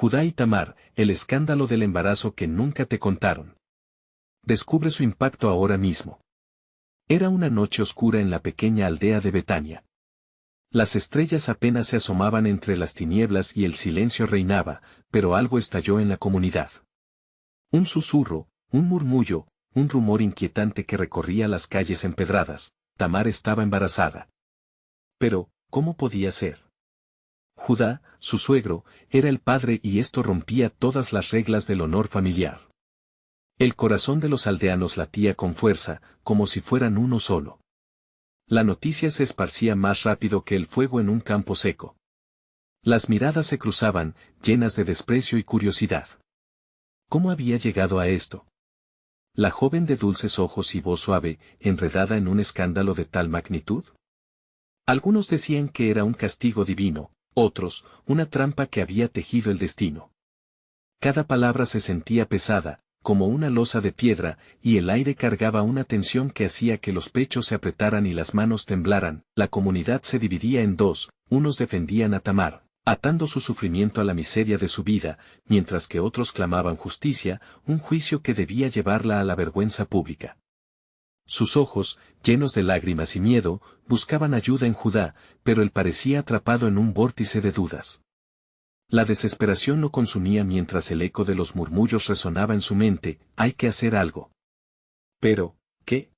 Judá y Tamar, el escándalo del embarazo que nunca te contaron. Descubre su impacto ahora mismo. Era una noche oscura en la pequeña aldea de Betania. Las estrellas apenas se asomaban entre las tinieblas y el silencio reinaba, pero algo estalló en la comunidad. Un susurro, un murmullo, un rumor inquietante que recorría las calles empedradas. Tamar estaba embarazada. Pero, ¿cómo podía ser? Judá, su suegro, era el padre y esto rompía todas las reglas del honor familiar. El corazón de los aldeanos latía con fuerza, como si fueran uno solo. La noticia se esparcía más rápido que el fuego en un campo seco. Las miradas se cruzaban, llenas de desprecio y curiosidad. ¿Cómo había llegado a esto? La joven de dulces ojos y voz suave, enredada en un escándalo de tal magnitud. Algunos decían que era un castigo divino, otros, una trampa que había tejido el destino. Cada palabra se sentía pesada, como una losa de piedra, y el aire cargaba una tensión que hacía que los pechos se apretaran y las manos temblaran. La comunidad se dividía en dos, unos defendían a Tamar, atando su sufrimiento a la miseria de su vida, mientras que otros clamaban justicia, un juicio que debía llevarla a la vergüenza pública. Sus ojos, llenos de lágrimas y miedo, buscaban ayuda en Judá, pero él parecía atrapado en un vórtice de dudas. La desesperación lo consumía mientras el eco de los murmullos resonaba en su mente, hay que hacer algo. Pero, ¿qué?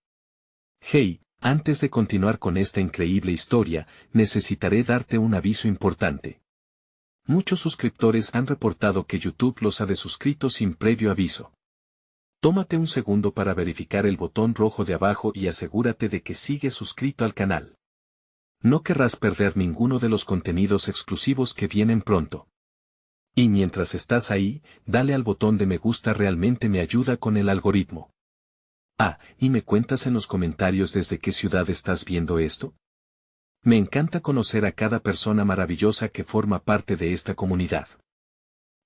Hey, antes de continuar con esta increíble historia, necesitaré darte un aviso importante. Muchos suscriptores han reportado que YouTube los ha desuscrito sin previo aviso. Tómate un segundo para verificar el botón rojo de abajo y asegúrate de que sigues suscrito al canal. No querrás perder ninguno de los contenidos exclusivos que vienen pronto. Y mientras estás ahí, dale al botón de me gusta, realmente me ayuda con el algoritmo. Ah, y me cuentas en los comentarios desde qué ciudad estás viendo esto. Me encanta conocer a cada persona maravillosa que forma parte de esta comunidad.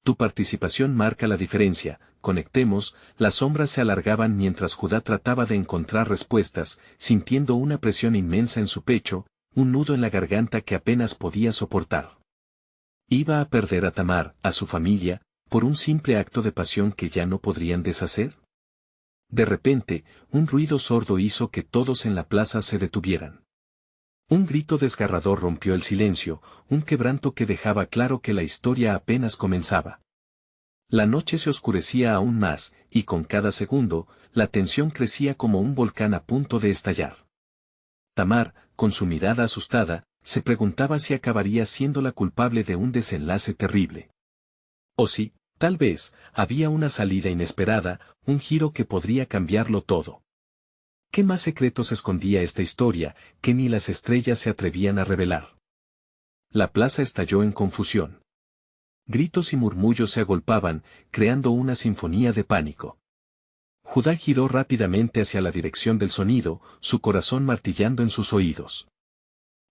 Tu participación marca la diferencia. Conectemos. Las sombras se alargaban mientras Judá trataba de encontrar respuestas, sintiendo una presión inmensa en su pecho, un nudo en la garganta que apenas podía soportar. Iba a perder a Tamar, a su familia, por un simple acto de pasión que ya no podrían deshacer. De repente, un ruido sordo hizo que todos en la plaza se detuvieran. Un grito desgarrador rompió el silencio, un quebranto que dejaba claro que la historia apenas comenzaba. La noche se oscurecía aún más, y con cada segundo, la tensión crecía como un volcán a punto de estallar. Tamar, con su mirada asustada, se preguntaba si acabaría siendo la culpable de un desenlace terrible. O si, tal vez, había una salida inesperada, un giro que podría cambiarlo todo. ¿Qué más secretos escondía esta historia, que ni las estrellas se atrevían a revelar? La plaza estalló en confusión. Gritos y murmullos se agolpaban, creando una sinfonía de pánico. Judá giró rápidamente hacia la dirección del sonido, su corazón martillando en sus oídos.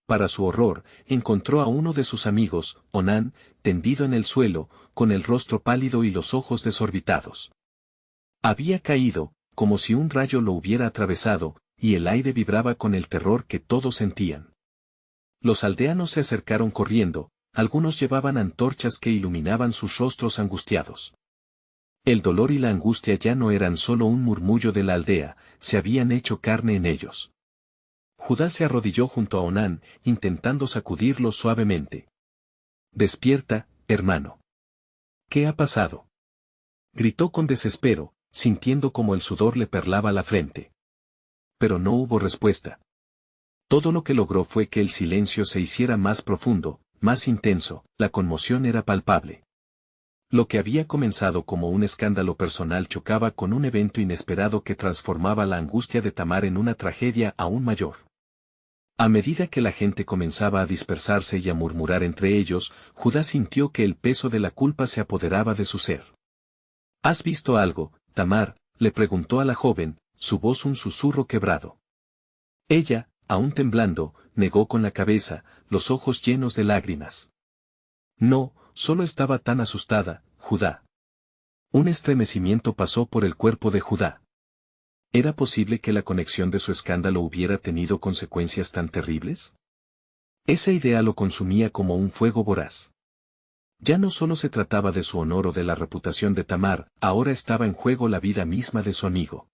Para su horror, encontró a uno de sus amigos, Onán, tendido en el suelo, con el rostro pálido y los ojos desorbitados. Había caído, como si un rayo lo hubiera atravesado, y el aire vibraba con el terror que todos sentían. Los aldeanos se acercaron corriendo, algunos llevaban antorchas que iluminaban sus rostros angustiados. El dolor y la angustia ya no eran solo un murmullo de la aldea, se habían hecho carne en ellos. Judá se arrodilló junto a Onán, intentando sacudirlo suavemente. «Despierta, hermano». «¿Qué ha pasado?», gritó con desespero, sintiendo como el sudor le perlaba la frente. Pero no hubo respuesta. Todo lo que logró fue que el silencio se hiciera más profundo, más intenso, la conmoción era palpable. Lo que había comenzado como un escándalo personal chocaba con un evento inesperado que transformaba la angustia de Tamar en una tragedia aún mayor. A medida que la gente comenzaba a dispersarse y a murmurar entre ellos, Judá sintió que el peso de la culpa se apoderaba de su ser. ¿Has visto algo, Tamar?, le preguntó a la joven, su voz un susurro quebrado. Ella, aún temblando, negó con la cabeza, los ojos llenos de lágrimas. No, solo estaba tan asustada, Judá. Un estremecimiento pasó por el cuerpo de Judá. ¿Era posible que la conexión de su escándalo hubiera tenido consecuencias tan terribles? Esa idea lo consumía como un fuego voraz. Ya no solo se trataba de su honor o de la reputación de Tamar, ahora estaba en juego la vida misma de su amigo.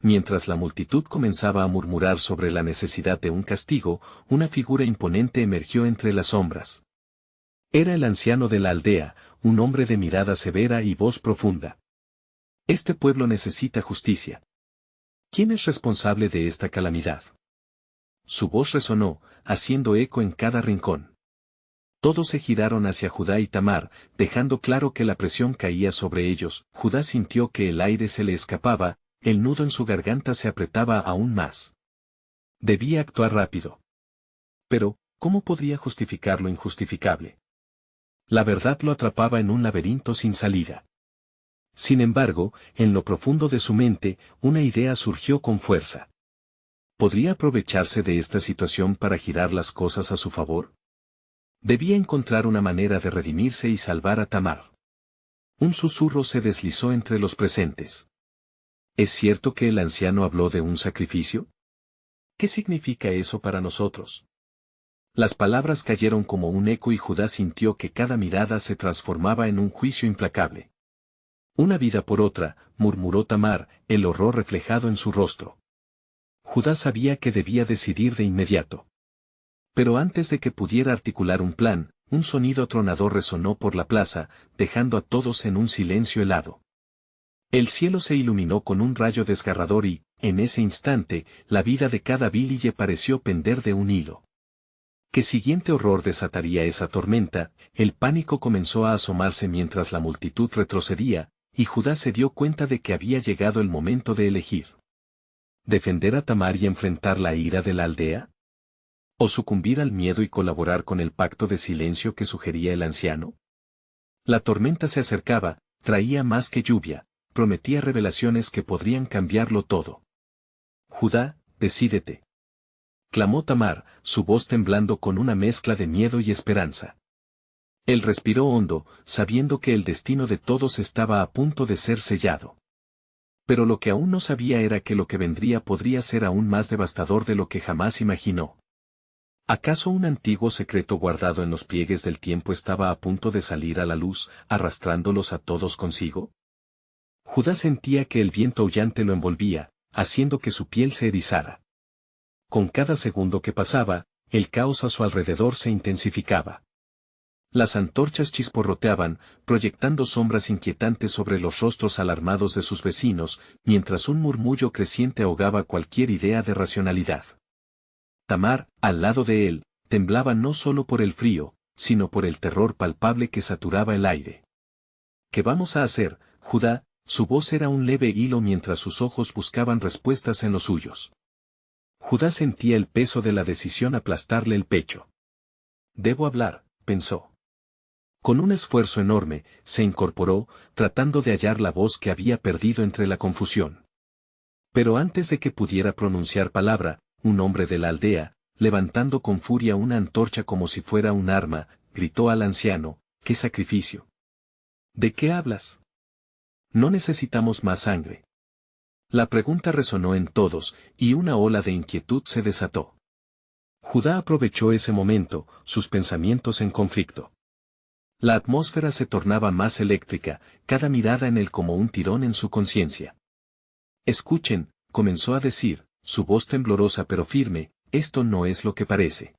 Mientras la multitud comenzaba a murmurar sobre la necesidad de un castigo, una figura imponente emergió entre las sombras. Era el anciano de la aldea, un hombre de mirada severa y voz profunda. Este pueblo necesita justicia. ¿Quién es responsable de esta calamidad? Su voz resonó, haciendo eco en cada rincón. Todos se giraron hacia Judá y Tamar, dejando claro que la presión caía sobre ellos. Judá sintió que el aire se le escapaba, el nudo en su garganta se apretaba aún más. Debía actuar rápido. Pero, ¿cómo podría justificar lo injustificable? La verdad lo atrapaba en un laberinto sin salida. Sin embargo, en lo profundo de su mente, una idea surgió con fuerza. ¿Podría aprovecharse de esta situación para girar las cosas a su favor? Debía encontrar una manera de redimirse y salvar a Tamar. Un susurro se deslizó entre los presentes. ¿Es cierto que el anciano habló de un sacrificio? ¿Qué significa eso para nosotros? Las palabras cayeron como un eco y Judá sintió que cada mirada se transformaba en un juicio implacable. Una vida por otra, murmuró Tamar, el horror reflejado en su rostro. Judá sabía que debía decidir de inmediato. Pero antes de que pudiera articular un plan, un sonido atronador resonó por la plaza, dejando a todos en un silencio helado. El cielo se iluminó con un rayo desgarrador y, en ese instante, la vida de cada Billie pareció pender de un hilo. ¿Qué siguiente horror desataría esa tormenta? El pánico comenzó a asomarse mientras la multitud retrocedía, y Judá se dio cuenta de que había llegado el momento de elegir. ¿Defender a Tamar y enfrentar la ira de la aldea? ¿O sucumbir al miedo y colaborar con el pacto de silencio que sugería el anciano? La tormenta se acercaba, traía más que lluvia, prometía revelaciones que podrían cambiarlo todo. Judá, decídete. Clamó Tamar, su voz temblando con una mezcla de miedo y esperanza. Él respiró hondo, sabiendo que el destino de todos estaba a punto de ser sellado. Pero lo que aún no sabía era que lo que vendría podría ser aún más devastador de lo que jamás imaginó. ¿Acaso un antiguo secreto guardado en los pliegues del tiempo estaba a punto de salir a la luz, arrastrándolos a todos consigo? Judá sentía que el viento aullante lo envolvía, haciendo que su piel se erizara. Con cada segundo que pasaba, el caos a su alrededor se intensificaba. Las antorchas chisporroteaban, proyectando sombras inquietantes sobre los rostros alarmados de sus vecinos, mientras un murmullo creciente ahogaba cualquier idea de racionalidad. Tamar, al lado de él, temblaba no solo por el frío, sino por el terror palpable que saturaba el aire. ¿Qué vamos a hacer, Judá? Su voz era un leve hilo mientras sus ojos buscaban respuestas en los suyos. Judá sentía el peso de la decisión aplastarle el pecho. Debo hablar, pensó. Con un esfuerzo enorme, se incorporó, tratando de hallar la voz que había perdido entre la confusión. Pero antes de que pudiera pronunciar palabra, un hombre de la aldea, levantando con furia una antorcha como si fuera un arma, gritó al anciano, ¿qué sacrificio? ¿De qué hablas? No necesitamos más sangre. La pregunta resonó en todos, y una ola de inquietud se desató. Judá aprovechó ese momento, sus pensamientos en conflicto. La atmósfera se tornaba más eléctrica, cada mirada en él como un tirón en su conciencia. Escuchen, comenzó a decir, su voz temblorosa pero firme, esto no es lo que parece.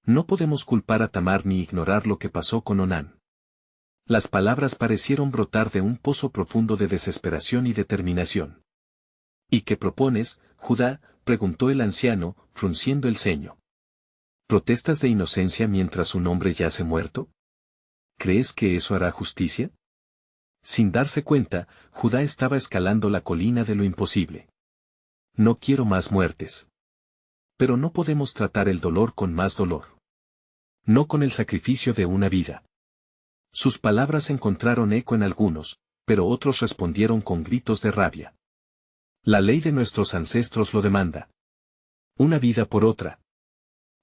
No podemos culpar a Tamar ni ignorar lo que pasó con Onán. Las palabras parecieron brotar de un pozo profundo de desesperación y determinación. ¿Y qué propones, Judá? Preguntó el anciano, frunciendo el ceño. ¿Protestas de inocencia mientras un hombre yace muerto? ¿Crees que eso hará justicia? Sin darse cuenta, Judá estaba escalando la colina de lo imposible. No quiero más muertes. Pero no podemos tratar el dolor con más dolor. No con el sacrificio de una vida. Sus palabras encontraron eco en algunos, pero otros respondieron con gritos de rabia. La ley de nuestros ancestros lo demanda. Una vida por otra.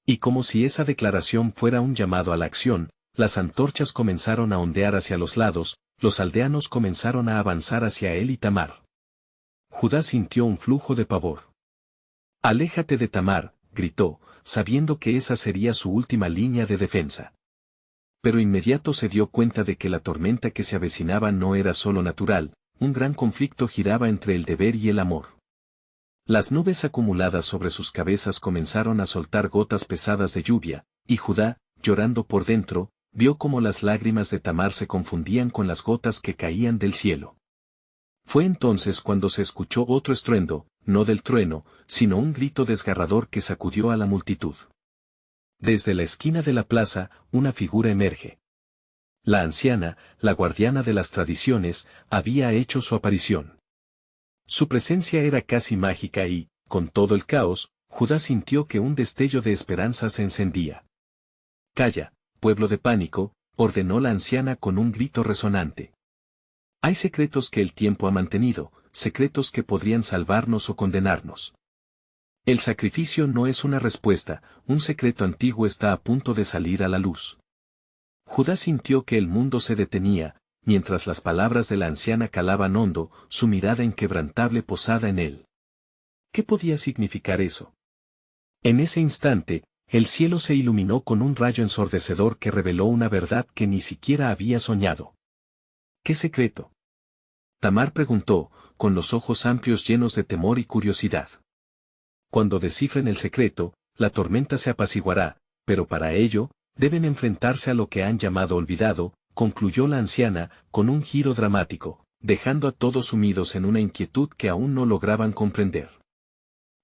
Y como si esa declaración fuera un llamado a la acción, las antorchas comenzaron a ondear hacia los lados, los aldeanos comenzaron a avanzar hacia él y Tamar. Judá sintió un flujo de pavor. Aléjate de Tamar, gritó, sabiendo que esa sería su última línea de defensa. pero inmediato se dio cuenta de que la tormenta que se avecinaba no era solo natural, un gran conflicto giraba entre el deber y el amor. Las nubes acumuladas sobre sus cabezas comenzaron a soltar gotas pesadas de lluvia, y Judá, llorando por dentro, vio cómo las lágrimas de Tamar se confundían con las gotas que caían del cielo. Fue entonces cuando se escuchó otro estruendo, no del trueno, sino un grito desgarrador que sacudió a la multitud. Desde la esquina de la plaza, una figura emerge. La anciana, la guardiana de las tradiciones, había hecho su aparición. Su presencia era casi mágica y, con todo el caos, Judá sintió que un destello de esperanza se encendía. «Calla, pueblo de pánico», ordenó la anciana con un grito resonante. «Hay secretos que el tiempo ha mantenido, secretos que podrían salvarnos o condenarnos. El sacrificio no es una respuesta, un secreto antiguo está a punto de salir a la luz». Judá sintió que el mundo se detenía, mientras las palabras de la anciana calaban hondo, su mirada inquebrantable posada en él. ¿Qué podía significar eso? En ese instante, el cielo se iluminó con un rayo ensordecedor que reveló una verdad que ni siquiera había soñado. ¿Qué secreto? Tamar preguntó, con los ojos amplios llenos de temor y curiosidad. Cuando descifren el secreto, la tormenta se apaciguará, pero para ello, deben enfrentarse a lo que han llamado olvidado, concluyó la anciana, con un giro dramático, dejando a todos sumidos en una inquietud que aún no lograban comprender.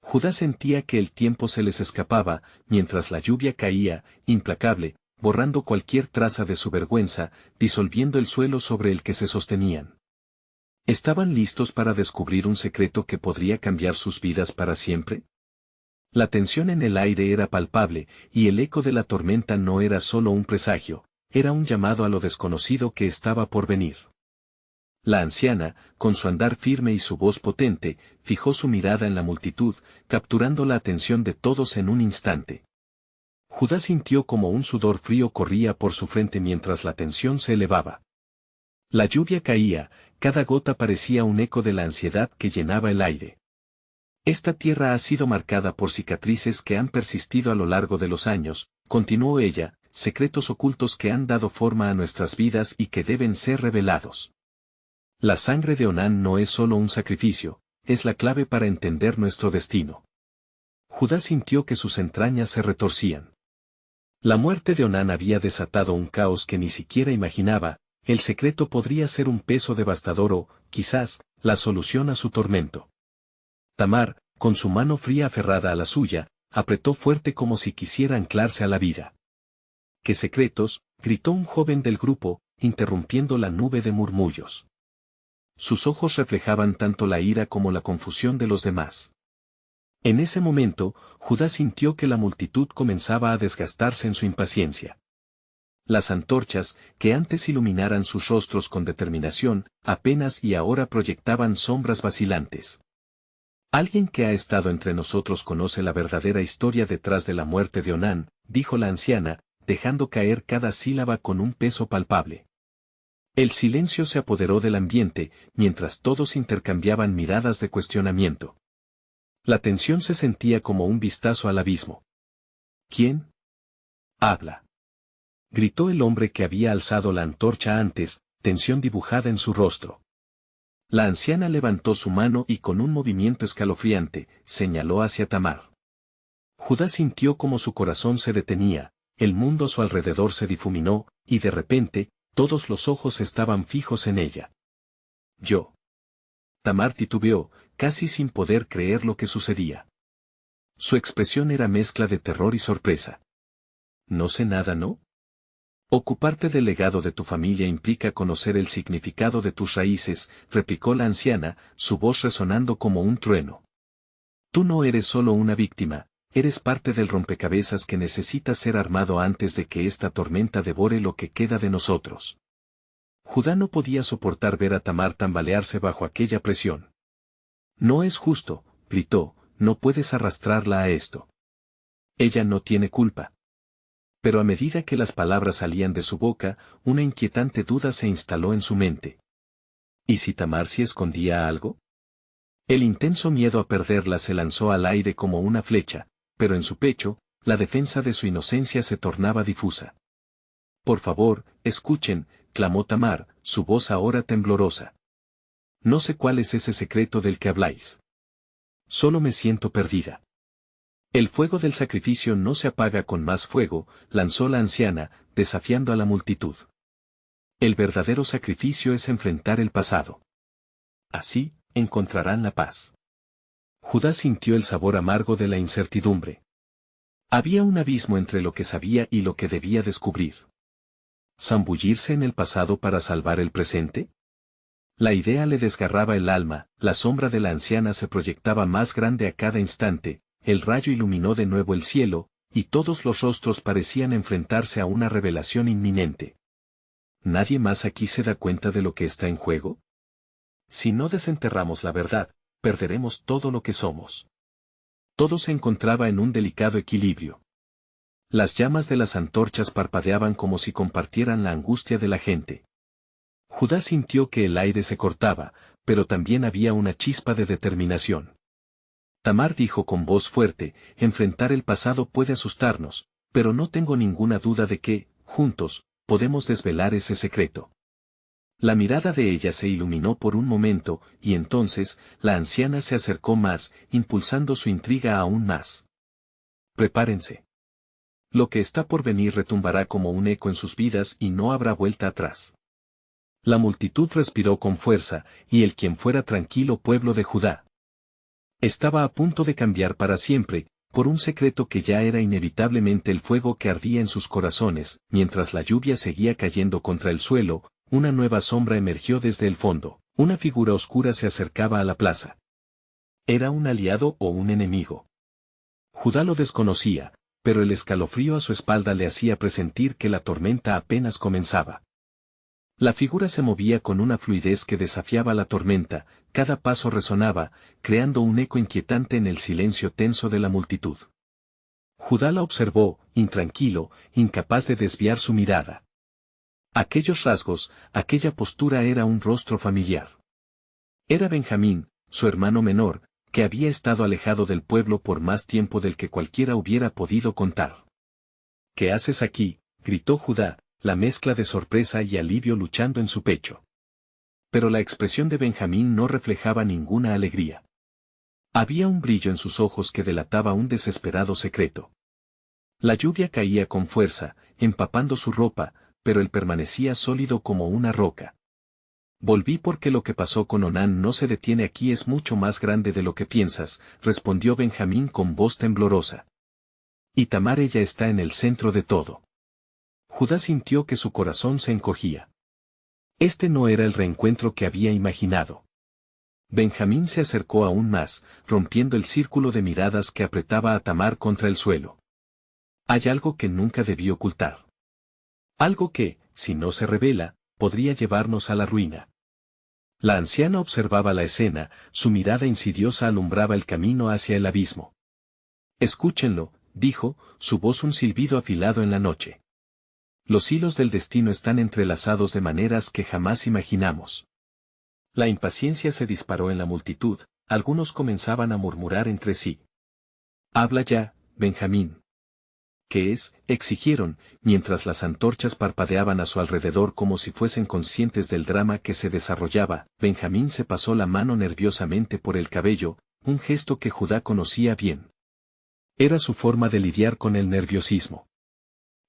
Judá sentía que el tiempo se les escapaba, mientras la lluvia caía, implacable, borrando cualquier traza de su vergüenza, disolviendo el suelo sobre el que se sostenían. ¿Estaban listos para descubrir un secreto que podría cambiar sus vidas para siempre? La tensión en el aire era palpable, y el eco de la tormenta no era solo un presagio, era un llamado a lo desconocido que estaba por venir. La anciana, con su andar firme y su voz potente, fijó su mirada en la multitud, capturando la atención de todos en un instante. Judá sintió como un sudor frío corría por su frente mientras la tensión se elevaba. La lluvia caía, cada gota parecía un eco de la ansiedad que llenaba el aire. Esta tierra ha sido marcada por cicatrices que han persistido a lo largo de los años, continuó ella, secretos ocultos que han dado forma a nuestras vidas y que deben ser revelados. La sangre de Onán no es solo un sacrificio, es la clave para entender nuestro destino. Judá sintió que sus entrañas se retorcían. La muerte de Onán había desatado un caos que ni siquiera imaginaba, el secreto podría ser un peso devastador o, quizás, la solución a su tormento. Tamar, con su mano fría aferrada a la suya, apretó fuerte como si quisiera anclarse a la vida. «¿Qué secretos?», gritó un joven del grupo, interrumpiendo la nube de murmullos. Sus ojos reflejaban tanto la ira como la confusión de los demás. En ese momento, Judá sintió que la multitud comenzaba a desgastarse en su impaciencia. Las antorchas, que antes iluminaran sus rostros con determinación, apenas y ahora proyectaban sombras vacilantes. «Alguien que ha estado entre nosotros conoce la verdadera historia detrás de la muerte de Onán», dijo la anciana, dejando caer cada sílaba con un peso palpable. El silencio se apoderó del ambiente, mientras todos intercambiaban miradas de cuestionamiento. La tensión se sentía como un vistazo al abismo. «¿Quién habla?», gritó el hombre que había alzado la antorcha antes, tensión dibujada en su rostro. La anciana levantó su mano y con un movimiento escalofriante, señaló hacia Tamar. Judá sintió como su corazón se detenía, el mundo a su alrededor se difuminó, y de repente, todos los ojos estaban fijos en ella. «Yo». Tamar titubeó, casi sin poder creer lo que sucedía. Su expresión era mezcla de terror y sorpresa. «No sé nada, ¿no? Ocuparte del legado de tu familia implica conocer el significado de tus raíces», replicó la anciana, su voz resonando como un trueno. «Tú no eres solo una víctima, eres parte del rompecabezas que necesita ser armado antes de que esta tormenta devore lo que queda de nosotros». Judá no podía soportar ver a Tamar tambalearse bajo aquella presión. «No es justo», gritó, «no puedes arrastrarla a esto. Ella no tiene culpa». Pero a medida que las palabras salían de su boca, una inquietante duda se instaló en su mente. ¿Y si Tamar sí escondía algo? El intenso miedo a perderla se lanzó al aire como una flecha, pero en su pecho, la defensa de su inocencia se tornaba difusa. Por favor, escuchen, clamó Tamar, su voz ahora temblorosa. No sé cuál es ese secreto del que habláis. Solo me siento perdida. El fuego del sacrificio no se apaga con más fuego, lanzó la anciana, desafiando a la multitud. El verdadero sacrificio es enfrentar el pasado. Así, encontrarán la paz. Judá sintió el sabor amargo de la incertidumbre. Había un abismo entre lo que sabía y lo que debía descubrir. ¿Zambullirse en el pasado para salvar el presente? La idea le desgarraba el alma, la sombra de la anciana se proyectaba más grande a cada instante, el rayo iluminó de nuevo el cielo, y todos los rostros parecían enfrentarse a una revelación inminente. ¿Nadie más aquí se da cuenta de lo que está en juego? Si no desenterramos la verdad, perderemos todo lo que somos. Todo se encontraba en un delicado equilibrio. Las llamas de las antorchas parpadeaban como si compartieran la angustia de la gente. Judá sintió que el aire se cortaba, pero también había una chispa de determinación. Tamar dijo con voz fuerte, enfrentar el pasado puede asustarnos, pero no tengo ninguna duda de que, juntos, podemos desvelar ese secreto. La mirada de ella se iluminó por un momento, y entonces, la anciana se acercó más, impulsando su intriga aún más. Prepárense. Lo que está por venir retumbará como un eco en sus vidas y no habrá vuelta atrás. La multitud respiró con fuerza, y el quien fuera tranquilo pueblo de Judá estaba a punto de cambiar para siempre, por un secreto que ya era inevitablemente el fuego que ardía en sus corazones, mientras la lluvia seguía cayendo contra el suelo, una nueva sombra emergió desde el fondo, una figura oscura se acercaba a la plaza. ¿Era un aliado o un enemigo? Judá lo desconocía, pero el escalofrío a su espalda le hacía presentir que la tormenta apenas comenzaba. La figura se movía con una fluidez que desafiaba la tormenta, cada paso resonaba, creando un eco inquietante en el silencio tenso de la multitud. Judá la observó, intranquilo, incapaz de desviar su mirada. Aquellos rasgos, aquella postura era un rostro familiar. Era Benjamín, su hermano menor, que había estado alejado del pueblo por más tiempo del que cualquiera hubiera podido contar. ¿Qué haces aquí?, gritó Judá, la mezcla de sorpresa y alivio luchando en su pecho. Pero la expresión de Benjamín no reflejaba ninguna alegría. Había un brillo en sus ojos que delataba un desesperado secreto. La lluvia caía con fuerza, empapando su ropa, pero él permanecía sólido como una roca. Volví porque lo que pasó con Onán no se detiene aquí, es mucho más grande de lo que piensas, respondió Benjamín con voz temblorosa. Y Tamar, ella está en el centro de todo. Judá sintió que su corazón se encogía. Este no era el reencuentro que había imaginado. Benjamín se acercó aún más, rompiendo el círculo de miradas que apretaba a Tamar contra el suelo. Hay algo que nunca debí ocultar. Algo que, si no se revela, podría llevarnos a la ruina. La anciana observaba la escena, su mirada insidiosa alumbraba el camino hacia el abismo. Escúchenlo, dijo, su voz un silbido afilado en la noche. Los hilos del destino están entrelazados de maneras que jamás imaginamos. La impaciencia se disparó en la multitud, algunos comenzaban a murmurar entre sí. Habla ya, Benjamín. ¿Qué es?, exigieron, mientras las antorchas parpadeaban a su alrededor como si fuesen conscientes del drama que se desarrollaba. Benjamín se pasó la mano nerviosamente por el cabello, un gesto que Judá conocía bien. Era su forma de lidiar con el nerviosismo.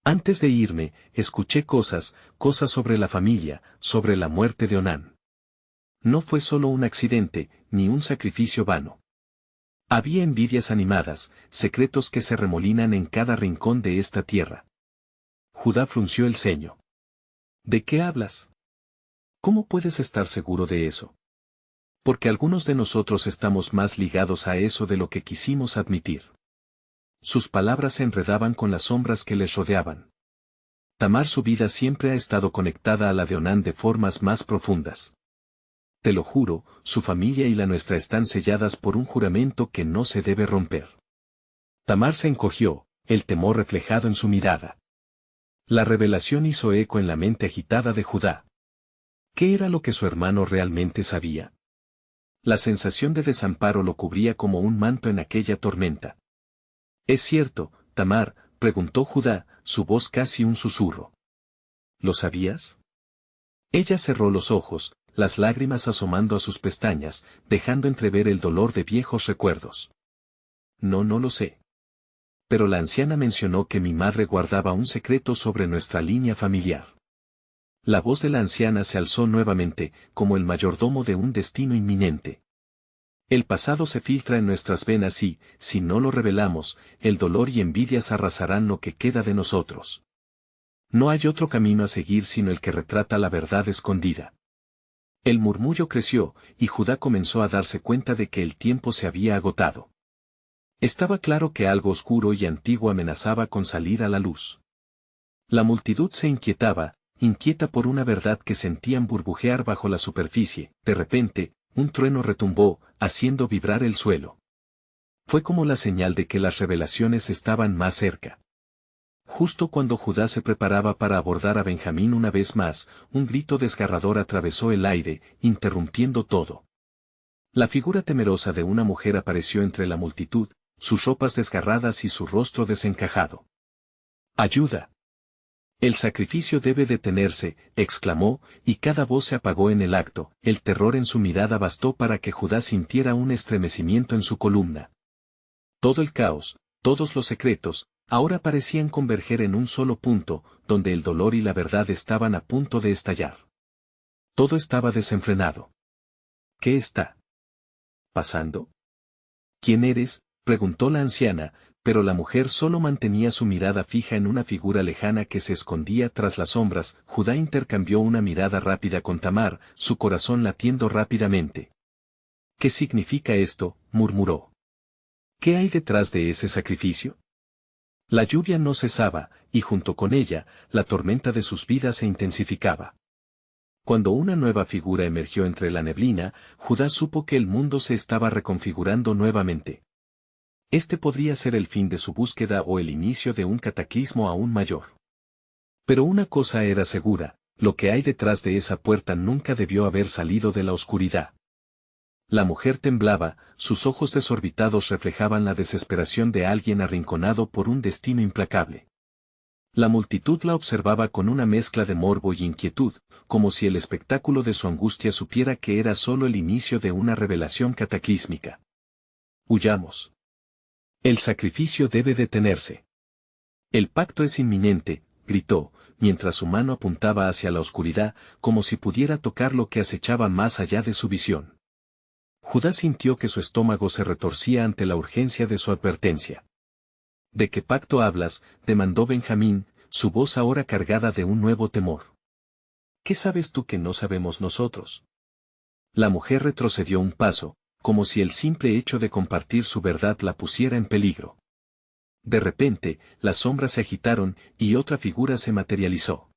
Antes de irme, escuché cosas sobre la familia, sobre la muerte de Onán. No fue solo un accidente, ni un sacrificio vano. Había envidias animadas, secretos que se remolinan en cada rincón de esta tierra. Judá frunció el ceño. ¿De qué hablas? ¿Cómo puedes estar seguro de eso? Porque algunos de nosotros estamos más ligados a eso de lo que quisimos admitir. Sus palabras se enredaban con las sombras que les rodeaban. Tamar, su vida siempre ha estado conectada a la de Onán de formas más profundas. Te lo juro, su familia y la nuestra están selladas por un juramento que no se debe romper. Tamar se encogió, el temor reflejado en su mirada. La revelación hizo eco en la mente agitada de Judá. ¿Qué era lo que su hermano realmente sabía? La sensación de desamparo lo cubría como un manto en aquella tormenta. ¿Es cierto, Tamar?, preguntó Judá, su voz casi un susurro. ¿Lo sabías? Ella cerró los ojos, las lágrimas asomando a sus pestañas, dejando entrever el dolor de viejos recuerdos. No, no lo sé. Pero la anciana mencionó que mi madre guardaba un secreto sobre nuestra línea familiar. La voz de la anciana se alzó nuevamente, como el mayordomo de un destino inminente. El pasado se filtra en nuestras venas y, si no lo revelamos, el dolor y envidias arrasarán lo que queda de nosotros. No hay otro camino a seguir sino el que retrata la verdad escondida. El murmullo creció, y Judá comenzó a darse cuenta de que el tiempo se había agotado. Estaba claro que algo oscuro y antiguo amenazaba con salir a la luz. La multitud se inquietaba, inquieta por una verdad que sentían burbujear bajo la superficie. De repente, un trueno retumbó, haciendo vibrar el suelo. Fue como la señal de que las revelaciones estaban más cerca. Justo cuando Judá se preparaba para abordar a Benjamín una vez más, un grito desgarrador atravesó el aire, interrumpiendo todo. La figura temerosa de una mujer apareció entre la multitud, sus ropas desgarradas y su rostro desencajado. ¡Ayuda! El sacrificio debe detenerse, exclamó, y cada voz se apagó en el acto. El terror en su mirada bastó para que Judá sintiera un estremecimiento en su columna. Todo el caos, todos los secretos, ahora parecían converger en un solo punto, donde el dolor y la verdad estaban a punto de estallar. Todo estaba desenfrenado. ¿Qué está pasando? ¿Quién eres?, preguntó la anciana, pero la mujer solo mantenía su mirada fija en una figura lejana que se escondía tras las sombras. Judá intercambió una mirada rápida con Tamar, su corazón latiendo rápidamente. ¿Qué significa esto?, murmuró. ¿Qué hay detrás de ese sacrificio? La lluvia no cesaba, y junto con ella, la tormenta de sus vidas se intensificaba. Cuando una nueva figura emergió entre la neblina, Judá supo que el mundo se estaba reconfigurando nuevamente. Este podría ser el fin de su búsqueda o el inicio de un cataclismo aún mayor. Pero una cosa era segura, lo que hay detrás de esa puerta nunca debió haber salido de la oscuridad. La mujer temblaba, sus ojos desorbitados reflejaban la desesperación de alguien arrinconado por un destino implacable. La multitud la observaba con una mezcla de morbo y inquietud, como si el espectáculo de su angustia supiera que era solo el inicio de una revelación cataclísmica. Huyamos. El sacrificio debe detenerse. El pacto es inminente, gritó, mientras su mano apuntaba hacia la oscuridad, como si pudiera tocar lo que acechaba más allá de su visión. Judá sintió que su estómago se retorcía ante la urgencia de su advertencia. ¿De qué pacto hablas?, demandó Benjamín, su voz ahora cargada de un nuevo temor. ¿Qué sabes tú que no sabemos nosotros? La mujer retrocedió un paso, como si el simple hecho de compartir su verdad la pusiera en peligro. De repente, las sombras se agitaron, y otra figura se materializó.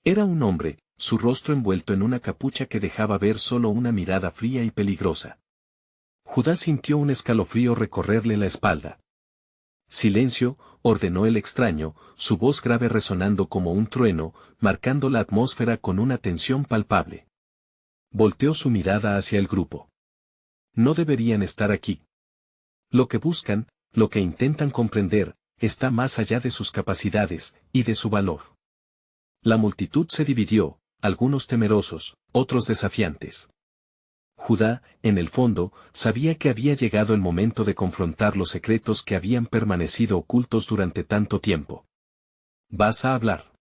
Era un hombre, su rostro envuelto en una capucha que dejaba ver solo una mirada fría y peligrosa. Judá sintió un escalofrío recorrerle la espalda. Silencio, ordenó el extraño, su voz grave resonando como un trueno, marcando la atmósfera con una tensión palpable. Volteó su mirada hacia el grupo. No deberían estar aquí. Lo que buscan, lo que intentan comprender, está más allá de sus capacidades, y de su valor. La multitud se dividió, algunos temerosos, otros desafiantes. Judá, en el fondo, sabía que había llegado el momento de confrontar los secretos que habían permanecido ocultos durante tanto tiempo. ¿Vas a hablar?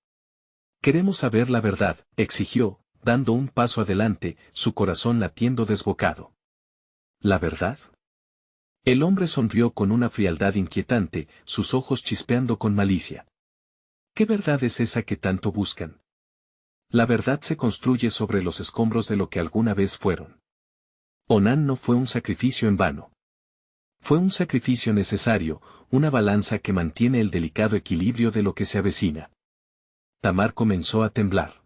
Queremos saber la verdad, exigió, dando un paso adelante, su corazón latiendo desbocado. ¿La verdad? El hombre sonrió con una frialdad inquietante, sus ojos chispeando con malicia. ¿Qué verdad es esa que tanto buscan? La verdad se construye sobre los escombros de lo que alguna vez fueron. Onán no fue un sacrificio en vano. Fue un sacrificio necesario, una balanza que mantiene el delicado equilibrio de lo que se avecina. Tamar comenzó a temblar.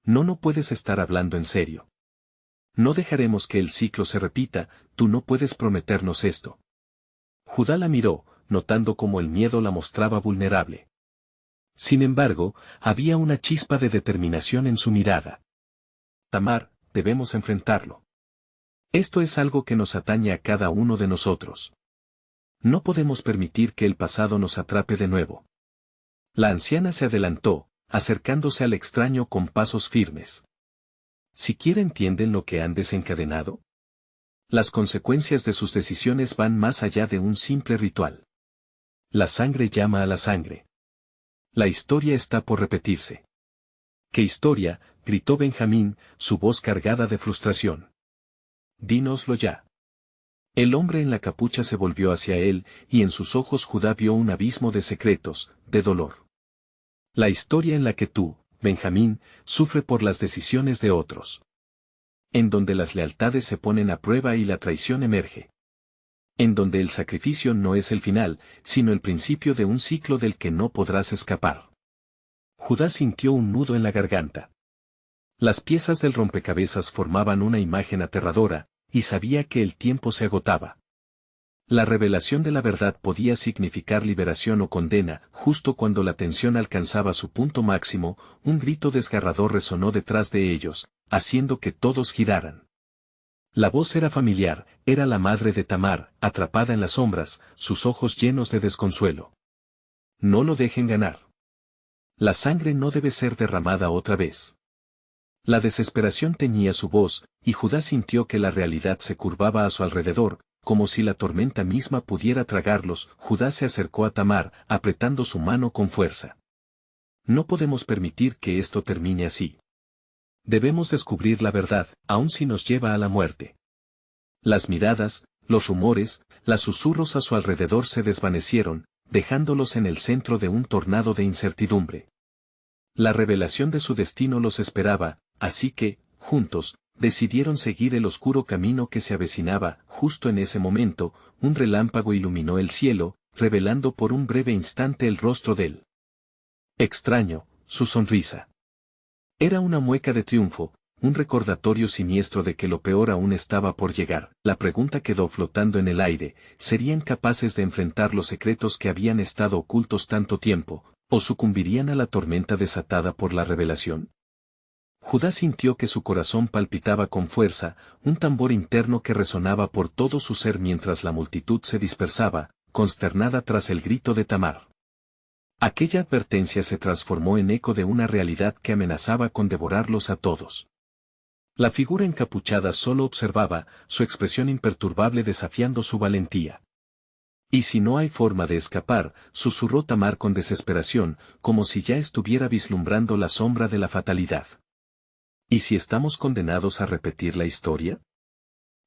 No puedes estar hablando en serio. No dejaremos que el ciclo se repita, tú no puedes prometernos esto. Judá la miró, notando cómo el miedo la mostraba vulnerable. Sin embargo, había una chispa de determinación en su mirada. Tamar, debemos enfrentarlo. Esto es algo que nos atañe a cada uno de nosotros. No podemos permitir que el pasado nos atrape de nuevo. La anciana se adelantó, acercándose al extraño con pasos firmes. ¿Siquiera entienden lo que han desencadenado? Las consecuencias de sus decisiones van más allá de un simple ritual. La sangre llama a la sangre. La historia está por repetirse. ¿Qué historia?, gritó Benjamín, su voz cargada de frustración. Dínoslo ya. El hombre en la capucha se volvió hacia él, y en sus ojos Judá vio un abismo de secretos, de dolor. La historia en la que tú, Benjamín, sufre por las decisiones de otros. En donde las lealtades se ponen a prueba y la traición emerge. En donde el sacrificio no es el final, sino el principio de un ciclo del que no podrás escapar. Judá sintió un nudo en la garganta. Las piezas del rompecabezas formaban una imagen aterradora, y sabía que el tiempo se agotaba. La revelación de la verdad podía significar liberación o condena. Justo cuando la tensión alcanzaba su punto máximo, un grito desgarrador resonó detrás de ellos, haciendo que todos giraran. La voz era familiar, era la madre de Tamar, atrapada en las sombras, sus ojos llenos de desconsuelo. No lo dejen ganar. La sangre no debe ser derramada otra vez. La desesperación teñía su voz, y Judá sintió que la realidad se curvaba a su alrededor, como si la tormenta misma pudiera tragarlos. Judá se acercó a Tamar, apretando su mano con fuerza. No podemos permitir que esto termine así. Debemos descubrir la verdad, aun si nos lleva a la muerte. Las miradas, los rumores, los susurros a su alrededor se desvanecieron, dejándolos en el centro de un tornado de incertidumbre. La revelación de su destino los esperaba, así que, juntos, decidieron seguir el oscuro camino que se avecinaba. Justo en ese momento, un relámpago iluminó el cielo, revelando por un breve instante el rostro del extraño, su sonrisa. Era una mueca de triunfo, un recordatorio siniestro de que lo peor aún estaba por llegar. La pregunta quedó flotando en el aire: ¿serían capaces de enfrentar los secretos que habían estado ocultos tanto tiempo, o sucumbirían a la tormenta desatada por la revelación? Judá sintió que su corazón palpitaba con fuerza, un tambor interno que resonaba por todo su ser mientras la multitud se dispersaba, consternada tras el grito de Tamar. Aquella advertencia se transformó en eco de una realidad que amenazaba con devorarlos a todos. La figura encapuchada solo observaba, su expresión imperturbable desafiando su valentía. «¿Y si no hay forma de escapar?», susurró Tamar con desesperación, como si ya estuviera vislumbrando la sombra de la fatalidad. ¿Y si estamos condenados a repetir la historia?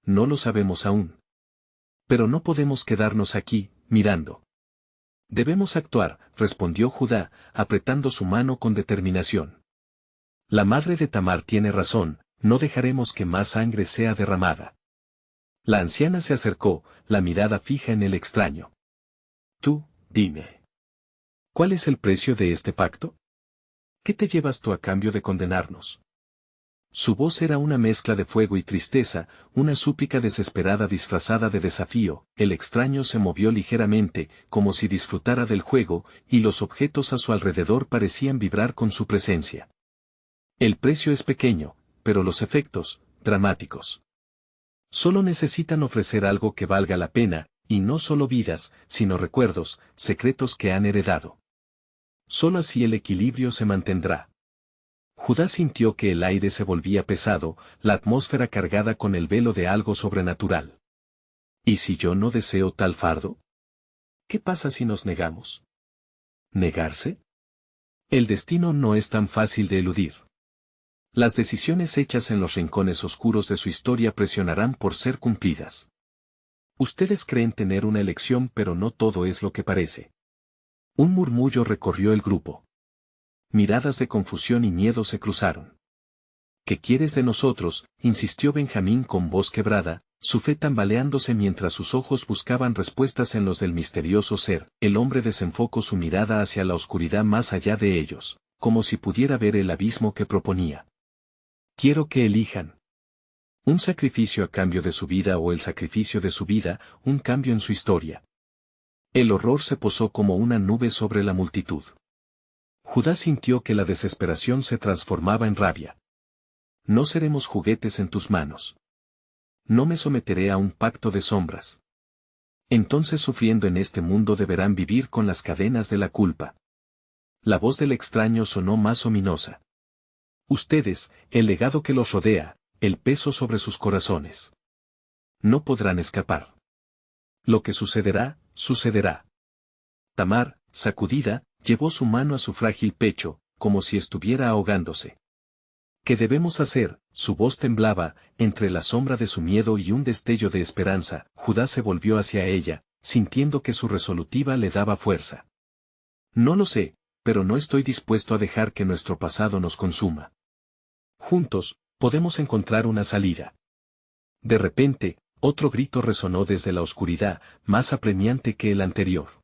No lo sabemos aún. Pero no podemos quedarnos aquí, mirando. Debemos actuar, respondió Judá, apretando su mano con determinación. La madre de Tamar tiene razón, no dejaremos que más sangre sea derramada. La anciana se acercó, la mirada fija en el extraño. Tú, dime. ¿Cuál es el precio de este pacto? ¿Qué te llevas tú a cambio de condenarnos? Su voz era una mezcla de fuego y tristeza, una súplica desesperada disfrazada de desafío. El extraño se movió ligeramente, como si disfrutara del juego, y los objetos a su alrededor parecían vibrar con su presencia. El precio es pequeño, pero los efectos, dramáticos. Solo necesitan ofrecer algo que valga la pena, y no solo vidas, sino recuerdos, secretos que han heredado. Solo así el equilibrio se mantendrá. Judá sintió que el aire se volvía pesado, la atmósfera cargada con el velo de algo sobrenatural. ¿Y si yo no deseo tal fardo? ¿Qué pasa si nos negamos? ¿Negarse? El destino no es tan fácil de eludir. Las decisiones hechas en los rincones oscuros de su historia presionarán por ser cumplidas. Ustedes creen tener una elección, pero no todo es lo que parece. Un murmullo recorrió el grupo. Miradas de confusión y miedo se cruzaron. ¿Qué quieres de nosotros?, insistió Benjamín con voz quebrada, su fe tambaleándose mientras sus ojos buscaban respuestas en los del misterioso ser. El hombre desenfocó su mirada hacia la oscuridad más allá de ellos, como si pudiera ver el abismo que proponía. Quiero que elijan. Un sacrificio a cambio de su vida o el sacrificio de su vida, un cambio en su historia. El horror se posó como una nube sobre la multitud. Judá sintió que la desesperación se transformaba en rabia. No seremos juguetes en tus manos. No me someteré a un pacto de sombras. Entonces, sufriendo en este mundo, deberán vivir con las cadenas de la culpa. La voz del extraño sonó más ominosa. Ustedes, el legado que los rodea, el peso sobre sus corazones. No podrán escapar. Lo que sucederá, sucederá. Tamar, sacudida, llevó su mano a su frágil pecho, como si estuviera ahogándose. ¿Qué debemos hacer? Su voz temblaba, entre la sombra de su miedo y un destello de esperanza. Judá se volvió hacia ella, sintiendo que su resolutiva le daba fuerza. No lo sé, pero no estoy dispuesto a dejar que nuestro pasado nos consuma. Juntos, podemos encontrar una salida. De repente, otro grito resonó desde la oscuridad, más apremiante que el anterior.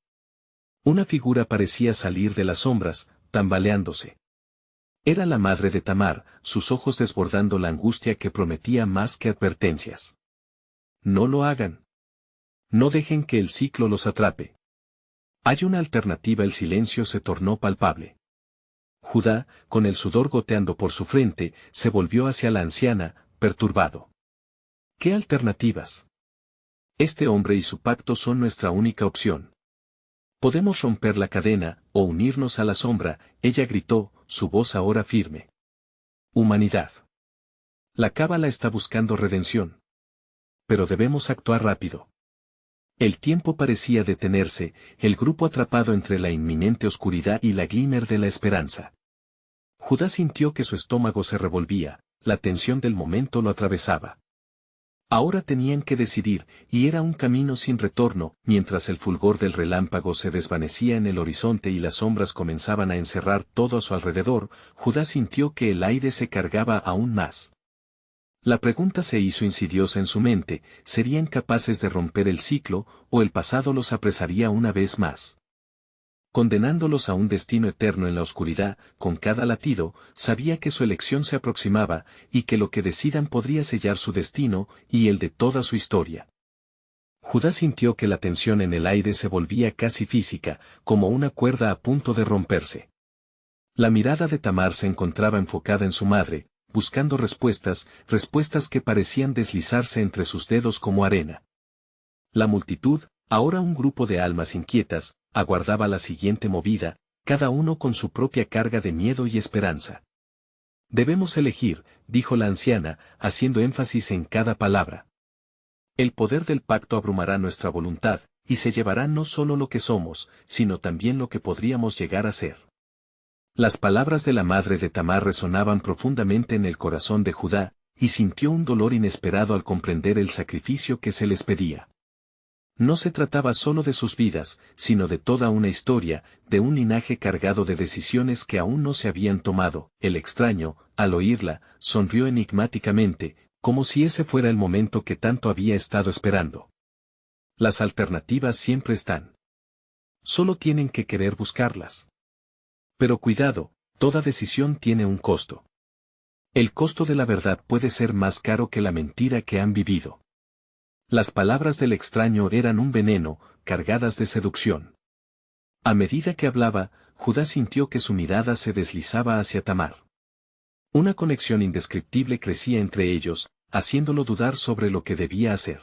Una figura parecía salir de las sombras, tambaleándose. Era la madre de Tamar, sus ojos desbordando la angustia que prometía más que advertencias. No lo hagan. No dejen que el ciclo los atrape. Hay una alternativa. El silencio se tornó palpable. Judá, con el sudor goteando por su frente, se volvió hacia la anciana, perturbado. ¿Qué alternativas? Este hombre y su pacto son nuestra única opción. Podemos romper la cadena, o unirnos a la sombra, ella gritó, su voz ahora firme. Humanidad. La cábala está buscando redención. Pero debemos actuar rápido. El tiempo parecía detenerse, el grupo atrapado entre la inminente oscuridad y la glimmer de la esperanza. Judá sintió que su estómago se revolvía, la tensión del momento lo atravesaba. Ahora tenían que decidir, y era un camino sin retorno. Mientras el fulgor del relámpago se desvanecía en el horizonte y las sombras comenzaban a encerrar todo a su alrededor, Judá sintió que el aire se cargaba aún más. La pregunta se hizo insidiosa en su mente: ¿serían capaces de romper el ciclo, o el pasado los apresaría una vez más? Condenándolos a un destino eterno en la oscuridad, con cada latido, sabía que su elección se aproximaba, y que lo que decidan podría sellar su destino, y el de toda su historia. Judá sintió que la tensión en el aire se volvía casi física, como una cuerda a punto de romperse. La mirada de Tamar se encontraba enfocada en su madre, buscando respuestas que parecían deslizarse entre sus dedos como arena. La multitud, ahora un grupo de almas inquietas, aguardaba la siguiente movida, cada uno con su propia carga de miedo y esperanza. Debemos elegir, dijo la anciana, haciendo énfasis en cada palabra. El poder del pacto abrumará nuestra voluntad, y se llevará no solo lo que somos, sino también lo que podríamos llegar a ser. Las palabras de la madre de Tamar resonaban profundamente en el corazón de Judá, y sintió un dolor inesperado al comprender el sacrificio que se les pedía. No se trataba solo de sus vidas, sino de toda una historia, de un linaje cargado de decisiones que aún no se habían tomado. El extraño, al oírla, sonrió enigmáticamente, como si ese fuera el momento que tanto había estado esperando. Las alternativas siempre están. Solo tienen que querer buscarlas. Pero cuidado, toda decisión tiene un costo. El costo de la verdad puede ser más caro que la mentira que han vivido. Las palabras del extraño eran un veneno, cargadas de seducción. A medida que hablaba, Judá sintió que su mirada se deslizaba hacia Tamar. Una conexión indescriptible crecía entre ellos, haciéndolo dudar sobre lo que debía hacer.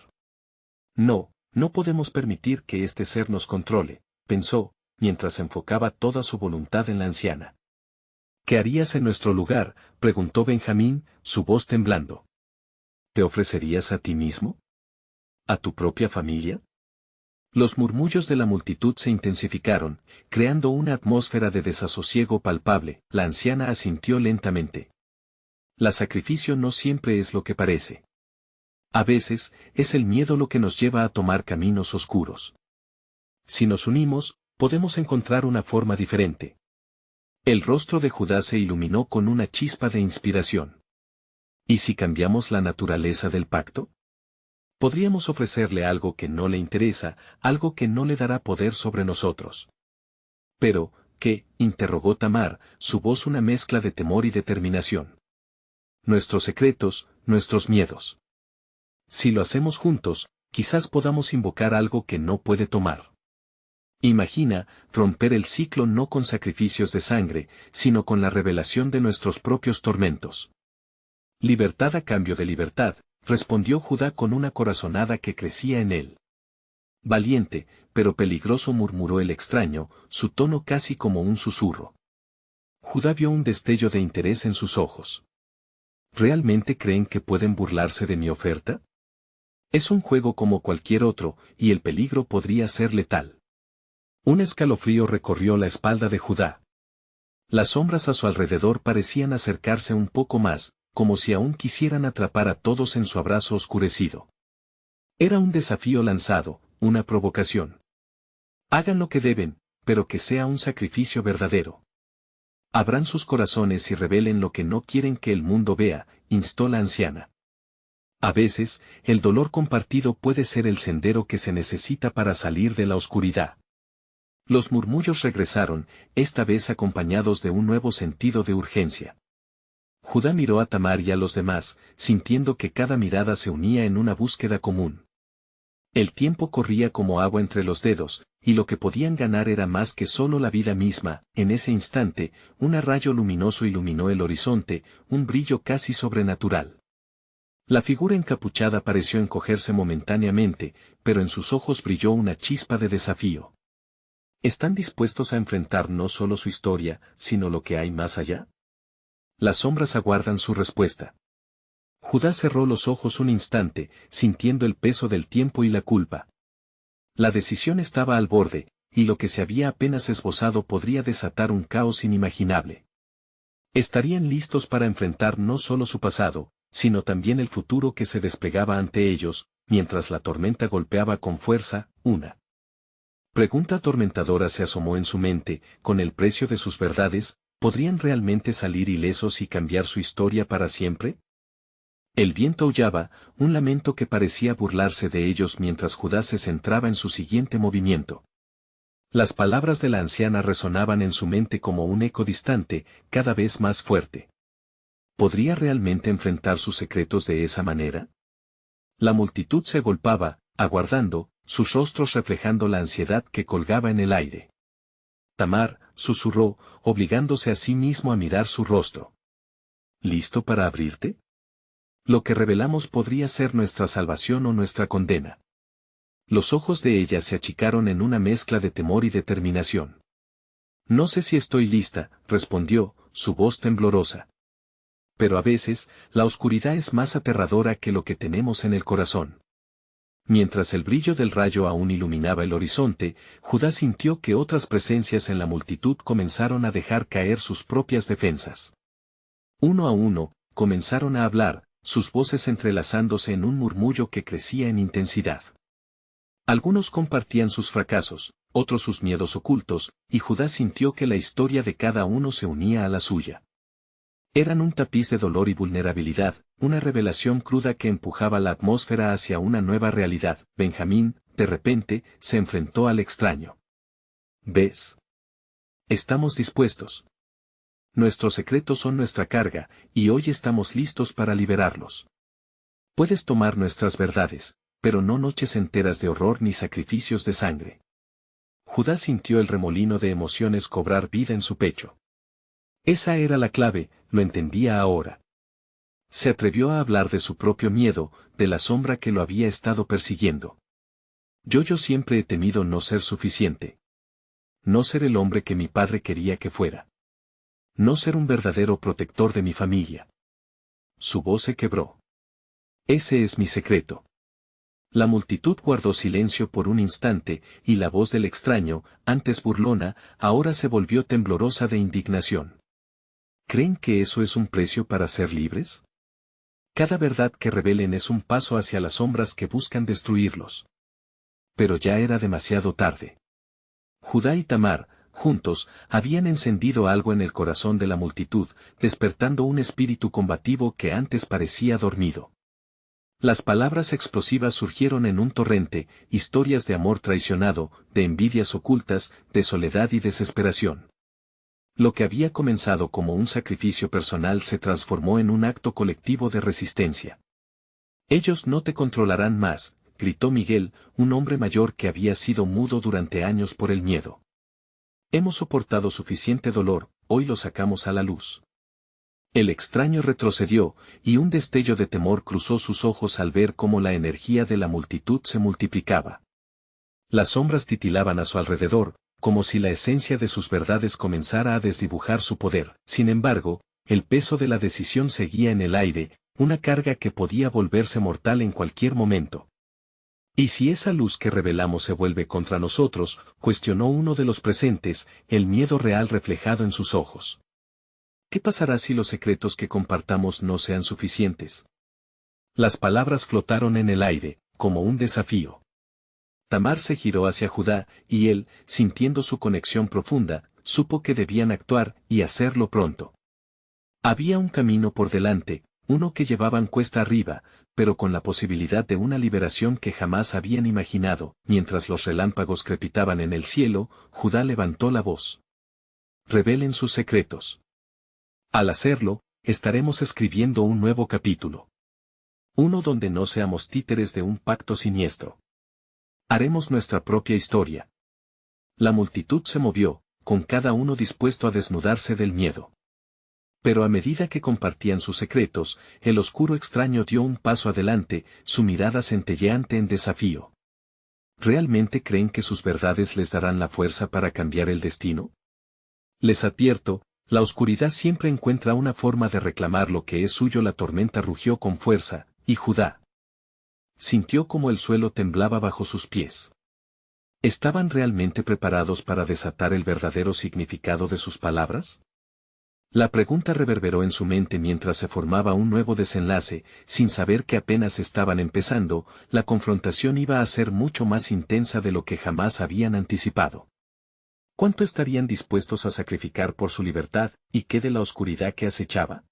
No podemos permitir que este ser nos controle, pensó, mientras enfocaba toda su voluntad en la anciana. ¿Qué harías en nuestro lugar?, preguntó Benjamín, su voz temblando. ¿Te ofrecerías a ti mismo? ¿A tu propia familia? Los murmullos de la multitud se intensificaron, creando una atmósfera de desasosiego palpable. La anciana asintió lentamente. El sacrificio no siempre es lo que parece. A veces, es el miedo lo que nos lleva a tomar caminos oscuros. Si nos unimos, podemos encontrar una forma diferente. El rostro de Judá se iluminó con una chispa de inspiración. ¿Y si cambiamos la naturaleza del pacto? Podríamos ofrecerle algo que no le interesa, algo que no le dará poder sobre nosotros. ¿Pero qué?, interrogó Tamar, su voz una mezcla de temor y determinación. Nuestros secretos, nuestros miedos. Si lo hacemos juntos, quizás podamos invocar algo que no puede tomar. Imagina, romper el ciclo no con sacrificios de sangre, sino con la revelación de nuestros propios tormentos. Libertad a cambio de libertad, respondió Judá con una corazonada que crecía en él. Valiente, pero peligroso, murmuró el extraño, su tono casi como un susurro. Judá vio un destello de interés en sus ojos. ¿Realmente creen que pueden burlarse de mi oferta? Es un juego como cualquier otro, y el peligro podría ser letal. Un escalofrío recorrió la espalda de Judá. Las sombras a su alrededor parecían acercarse un poco más, como si aún quisieran atrapar a todos en su abrazo oscurecido. Era un desafío lanzado, una provocación. Hagan lo que deben, pero que sea un sacrificio verdadero. Abran sus corazones y revelen lo que no quieren que el mundo vea, instó la anciana. A veces, el dolor compartido puede ser el sendero que se necesita para salir de la oscuridad. Los murmullos regresaron, esta vez acompañados de un nuevo sentido de urgencia. Judá miró a Tamar y a los demás, sintiendo que cada mirada se unía en una búsqueda común. El tiempo corría como agua entre los dedos, y lo que podían ganar era más que solo la vida misma. En ese instante, un rayo luminoso iluminó el horizonte, un brillo casi sobrenatural. La figura encapuchada pareció encogerse momentáneamente, pero en sus ojos brilló una chispa de desafío. ¿Están dispuestos a enfrentar no solo su historia, sino lo que hay más allá? Las sombras aguardan su respuesta. Judá cerró los ojos un instante, sintiendo el peso del tiempo y la culpa. La decisión estaba al borde, y lo que se había apenas esbozado podría desatar un caos inimaginable. Estarían listos para enfrentar no solo su pasado, sino también el futuro que se desplegaba ante ellos, mientras la tormenta golpeaba con fuerza. Una pregunta atormentadora se asomó en su mente: con el precio de sus verdades, ¿podrían realmente salir ilesos y cambiar su historia para siempre? El viento aullaba, un lamento que parecía burlarse de ellos mientras Judá se centraba en su siguiente movimiento. Las palabras de la anciana resonaban en su mente como un eco distante, cada vez más fuerte. ¿Podría realmente enfrentar sus secretos de esa manera? La multitud se agolpaba, aguardando, sus rostros reflejando la ansiedad que colgaba en el aire. Tamar susurró, obligándose a sí mismo a mirar su rostro. ¿Listo para abrirte? Lo que revelamos podría ser nuestra salvación o nuestra condena. Los ojos de ella se achicaron en una mezcla de temor y determinación. No sé si estoy lista, respondió, su voz temblorosa. Pero a veces, la oscuridad es más aterradora que lo que tenemos en el corazón. Mientras el brillo del rayo aún iluminaba el horizonte, Judá sintió que otras presencias en la multitud comenzaron a dejar caer sus propias defensas. Uno a uno, comenzaron a hablar, sus voces entrelazándose en un murmullo que crecía en intensidad. Algunos compartían sus fracasos, otros sus miedos ocultos, y Judá sintió que la historia de cada uno se unía a la suya. Eran un tapiz de dolor y vulnerabilidad, una revelación cruda que empujaba la atmósfera hacia una nueva realidad. Benjamín, de repente, se enfrentó al extraño. ¿Ves? Estamos dispuestos. Nuestros secretos son nuestra carga, y hoy estamos listos para liberarlos. Puedes tomar nuestras verdades, pero no noches enteras de horror ni sacrificios de sangre. Judá sintió el remolino de emociones cobrar vida en su pecho. Esa era la clave, lo entendía ahora. Se atrevió a hablar de su propio miedo, de la sombra que lo había estado persiguiendo. Yo siempre he temido no ser suficiente. No ser el hombre que mi padre quería que fuera. No ser un verdadero protector de mi familia. Su voz se quebró. Ese es mi secreto. La multitud guardó silencio por un instante, y la voz del extraño, antes burlona, ahora se volvió temblorosa de indignación. ¿Creen que eso es un precio para ser libres? Cada verdad que revelen es un paso hacia las sombras que buscan destruirlos. Pero ya era demasiado tarde. Judá y Tamar, juntos, habían encendido algo en el corazón de la multitud, despertando un espíritu combativo que antes parecía dormido. Las palabras explosivas surgieron en un torrente, historias de amor traicionado, de envidias ocultas, de soledad y desesperación. Lo que había comenzado como un sacrificio personal se transformó en un acto colectivo de resistencia. Ellos no te controlarán más, gritó Miguel, un hombre mayor que había sido mudo durante años por el miedo. Hemos soportado suficiente dolor, hoy lo sacamos a la luz. El extraño retrocedió, y un destello de temor cruzó sus ojos al ver cómo la energía de la multitud se multiplicaba. Las sombras titilaban a su alrededor, como si la esencia de sus verdades comenzara a desdibujar su poder. Sin embargo, el peso de la decisión seguía en el aire, una carga que podía volverse mortal en cualquier momento. ¿Y si esa luz que revelamos se vuelve contra nosotros?, cuestionó uno de los presentes, el miedo real reflejado en sus ojos. ¿Qué pasará si los secretos que compartamos no sean suficientes? Las palabras flotaron en el aire, como un desafío. Tamar se giró hacia Judá, y él, sintiendo su conexión profunda, supo que debían actuar y hacerlo pronto. Había un camino por delante, uno que llevaban cuesta arriba, pero con la posibilidad de una liberación que jamás habían imaginado. Mientras los relámpagos crepitaban en el cielo, Judá levantó la voz. Revelen sus secretos. Al hacerlo, estaremos escribiendo un nuevo capítulo. Uno donde no seamos títeres de un pacto siniestro. Haremos nuestra propia historia. La multitud se movió, con cada uno dispuesto a desnudarse del miedo. Pero a medida que compartían sus secretos, el oscuro extraño dio un paso adelante, su mirada centelleante en desafío. ¿Realmente creen que sus verdades les darán la fuerza para cambiar el destino? Les advierto, la oscuridad siempre encuentra una forma de reclamar lo que es suyo. La tormenta rugió con fuerza, y Judá sintió como el suelo temblaba bajo sus pies. ¿Estaban realmente preparados para desatar el verdadero significado de sus palabras? La pregunta reverberó en su mente mientras se formaba un nuevo desenlace, sin saber que apenas estaban empezando. La confrontación iba a ser mucho más intensa de lo que jamás habían anticipado. ¿Cuánto estarían dispuestos a sacrificar por su libertad, y qué de la oscuridad que acechaba?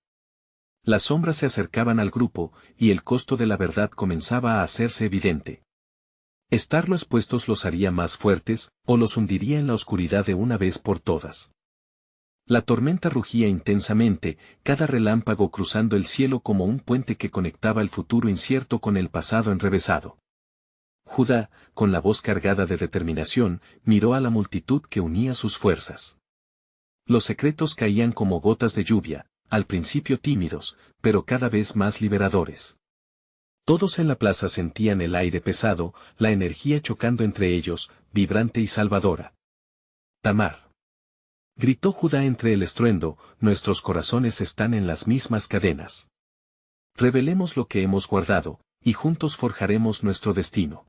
Las sombras se acercaban al grupo, y el costo de la verdad comenzaba a hacerse evidente. Estarlo expuestos los haría más fuertes, o los hundiría en la oscuridad de una vez por todas. La tormenta rugía intensamente, cada relámpago cruzando el cielo como un puente que conectaba el futuro incierto con el pasado enrevesado. Judá, con la voz cargada de determinación, miró a la multitud que unía sus fuerzas. Los secretos caían como gotas de lluvia, al principio tímidos, pero cada vez más liberadores. Todos en la plaza sentían el aire pesado, la energía chocando entre ellos, vibrante y salvadora. Tamar. Gritó Judá entre el estruendo, nuestros corazones están en las mismas cadenas. Revelemos lo que hemos guardado, y juntos forjaremos nuestro destino.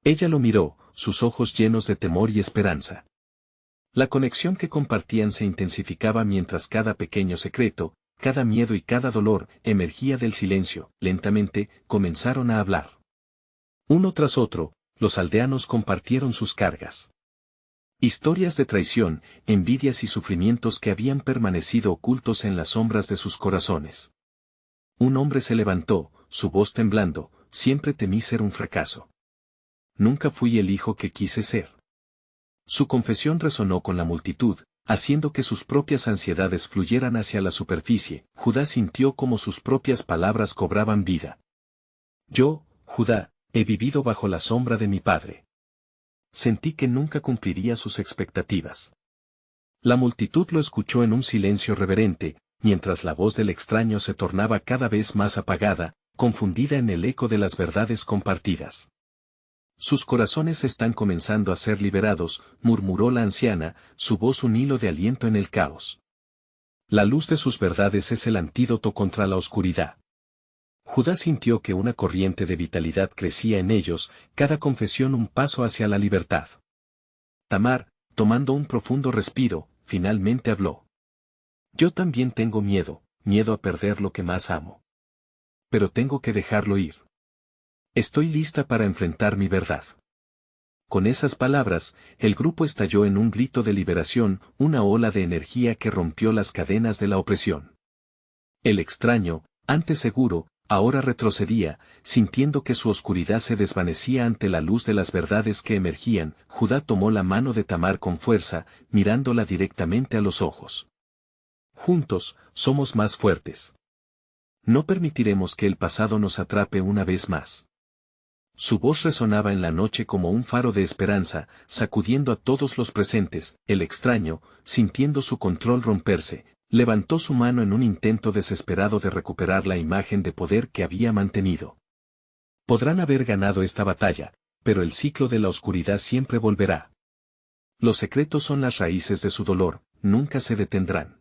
Ella lo miró, sus ojos llenos de temor y esperanza. La conexión que compartían se intensificaba mientras cada pequeño secreto, cada miedo y cada dolor, emergía del silencio. Lentamente, comenzaron a hablar. Uno tras otro, los aldeanos compartieron sus cargas. Historias de traición, envidias y sufrimientos que habían permanecido ocultos en las sombras de sus corazones. Un hombre se levantó, su voz temblando, siempre temí ser un fracaso. Nunca fui el hijo que quise ser. Su confesión resonó con la multitud, haciendo que sus propias ansiedades fluyeran hacia la superficie. Judá sintió como sus propias palabras cobraban vida. Yo, Judá, he vivido bajo la sombra de mi padre. Sentí que nunca cumpliría sus expectativas. La multitud lo escuchó en un silencio reverente, mientras la voz del extraño se tornaba cada vez más apagada, confundida en el eco de las verdades compartidas. Sus corazones están comenzando a ser liberados, murmuró la anciana, su voz un hilo de aliento en el caos. La luz de sus verdades es el antídoto contra la oscuridad. Judá sintió que una corriente de vitalidad crecía en ellos, cada confesión un paso hacia la libertad. Tamar, tomando un profundo respiro, finalmente habló. Yo también tengo miedo, miedo a perder lo que más amo. Pero tengo que dejarlo ir. Estoy lista para enfrentar mi verdad. Con esas palabras, el grupo estalló en un grito de liberación, una ola de energía que rompió las cadenas de la opresión. El extraño, antes seguro, ahora retrocedía, sintiendo que su oscuridad se desvanecía ante la luz de las verdades que emergían. Judá tomó la mano de Tamar con fuerza, mirándola directamente a los ojos. Juntos, somos más fuertes. No permitiremos que el pasado nos atrape una vez más. Su voz resonaba en la noche como un faro de esperanza, sacudiendo a todos los presentes. El extraño, sintiendo su control romperse, levantó su mano en un intento desesperado de recuperar la imagen de poder que había mantenido. Podrán haber ganado esta batalla, pero el ciclo de la oscuridad siempre volverá. Los secretos son las raíces de su dolor, nunca se detendrán.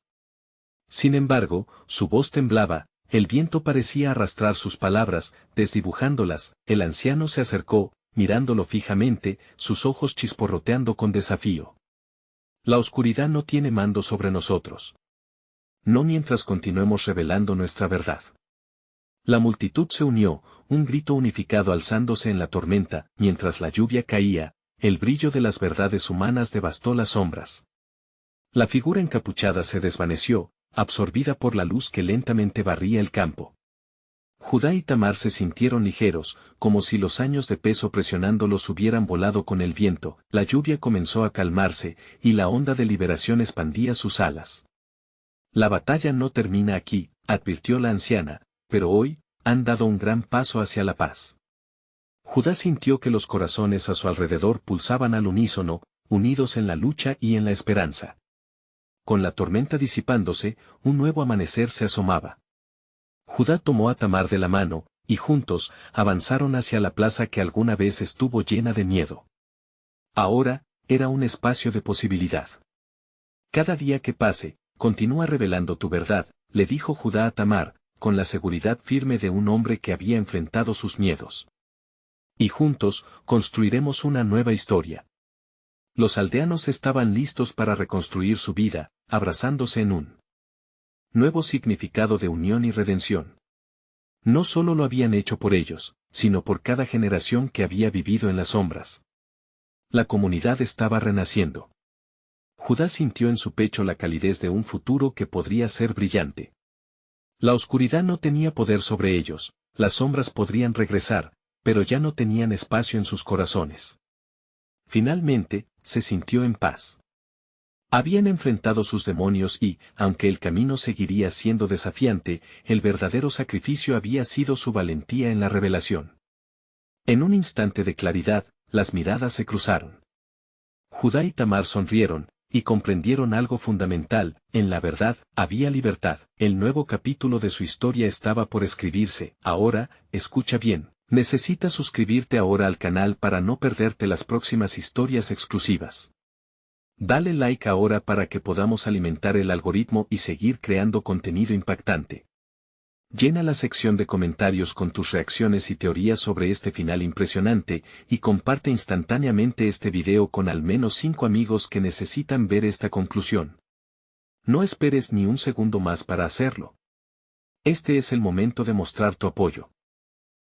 Sin embargo, su voz temblaba, el viento parecía arrastrar sus palabras, desdibujándolas. El anciano se acercó, mirándolo fijamente, sus ojos chisporroteando con desafío. La oscuridad no tiene mando sobre nosotros. No mientras continuemos revelando nuestra verdad. La multitud se unió, un grito unificado alzándose en la tormenta, mientras la lluvia caía, el brillo de las verdades humanas devastó las sombras. La figura encapuchada se desvaneció, absorbida por la luz que lentamente barría el campo. Judá y Tamar se sintieron ligeros, como si los años de peso presionándolos hubieran volado con el viento. La lluvia comenzó a calmarse, y la onda de liberación expandía sus alas. La batalla no termina aquí, advirtió la anciana, pero hoy, han dado un gran paso hacia la paz. Judá sintió que los corazones a su alrededor pulsaban al unísono, unidos en la lucha y en la esperanza. Con la tormenta disipándose, un nuevo amanecer se asomaba. Judá tomó a Tamar de la mano, y juntos, avanzaron hacia la plaza que alguna vez estuvo llena de miedo. Ahora, era un espacio de posibilidad. Cada día que pase, continúa revelando tu verdad, le dijo Judá a Tamar, con la seguridad firme de un hombre que había enfrentado sus miedos. Y juntos, construiremos una nueva historia. Los aldeanos estaban listos para reconstruir su vida, abrazándose en un nuevo significado de unión y redención. No solo lo habían hecho por ellos, sino por cada generación que había vivido en las sombras. La comunidad estaba renaciendo. Judá sintió en su pecho la calidez de un futuro que podría ser brillante. La oscuridad no tenía poder sobre ellos, las sombras podrían regresar, pero ya no tenían espacio en sus corazones. Finalmente, se sintió en paz. Habían enfrentado sus demonios y, aunque el camino seguiría siendo desafiante, el verdadero sacrificio había sido su valentía en la revelación. En un instante de claridad, las miradas se cruzaron. Judá y Tamar sonrieron, y comprendieron algo fundamental: en la verdad, había libertad. El nuevo capítulo de su historia estaba por escribirse. Ahora, escucha bien, necesitas suscribirte ahora al canal para no perderte las próximas historias exclusivas. Dale like ahora para que podamos alimentar el algoritmo y seguir creando contenido impactante. Llena la sección de comentarios con tus reacciones y teorías sobre este final impresionante, y comparte instantáneamente este video con al menos 5 amigos que necesitan ver esta conclusión. No esperes ni un segundo más para hacerlo. Este es el momento de mostrar tu apoyo.